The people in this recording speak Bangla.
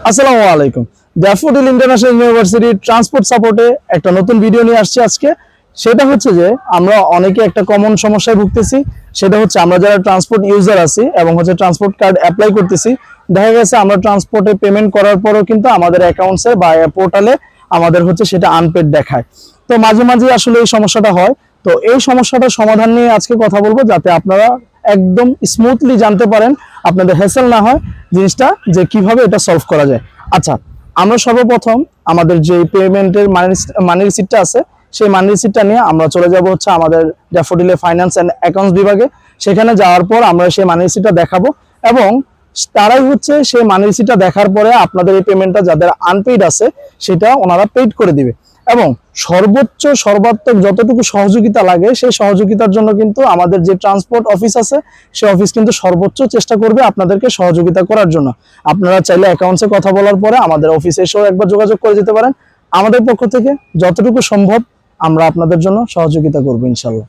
আসসালামু আলাইকুম। ড্যাফোডিল ইন্টারন্যাশনাল ইউনিভার্সিটি ট্রান্সপোর্ট সাপোর্টে একটা নতুন ভিডিও নিয়ে আসছি আজকে। সেটা হচ্ছে যে আমরা অনেকে একটা কমন সমস্যায় ভুগতেছি, সেটা হচ্ছে আমরা যারা ট্রান্সপোর্ট ইউজার আছি এবং হচ্ছে ট্রান্সপোর্ট কার্ড অ্যাপ্লাই করতেছি, দেখা গেছে আমরা ট্রান্সপোর্টে পেমেন্ট করার পরও কিন্তু আমাদের অ্যাকাউন্টসে বা পোর্টালে আমাদের হচ্ছে সেটা আনপেড দেখায়। তো মাঝে মাঝে আসলে এই সমস্যাটা হয়। তো এই সমস্যাটার সমাধান নিয়ে আজকে কথা বলবো, যাতে আপনারা একদম স্মুথলি জানতে পারেন, আপনাদের হ্যাসেল না হয় জিনিসটা, যে কিভাবে এটা সলভ করা যায়। আচ্ছা, আমরা সর্বপ্রথম আমাদের যে পেমেন্টের মানি রিসিপ্টটা আছে, সেই মানি রিসিপ্টটা নিয়ে আমরা চলে যাব হচ্ছে আমাদের ড্যাফোডিলে ফাইন্যান্স অ্যান্ড অ্যাকাউন্টস বিভাগে। সেখানে যাওয়ার পর আমরা সেই মানি রিসিপ্টটা দেখাবো এবং তারাই হচ্ছে সেই মানি রিসিপ্টটা দেখার পরে আপনাদের এই পেমেন্টটা যাদের আনপেইড আছে সেটা ওনারা পেইড করে দিবে। এবং সর্বাত্মক যতটুকু সহযোগিতা লাগে সেই সহযোগিতার জন্য কিন্তু আমাদের যে ট্রান্সপোর্ট অফিস আছে, সেই অফিস কিন্তু সর্বোচ্চ চেষ্টা করবে আপনাদেরকে সহযোগিতা করার জন্য। আপনারা চাইলে অ্যাকাউন্টসে কথা বলার পরে আমাদের অফিসে এসেও একবার যোগাযোগ করে যেতে পারেন। আমাদের পক্ষ থেকে যতটুকু সম্ভব আমরা আপনাদের জন্য সহযোগিতা করবো ইনশাল্লাহ।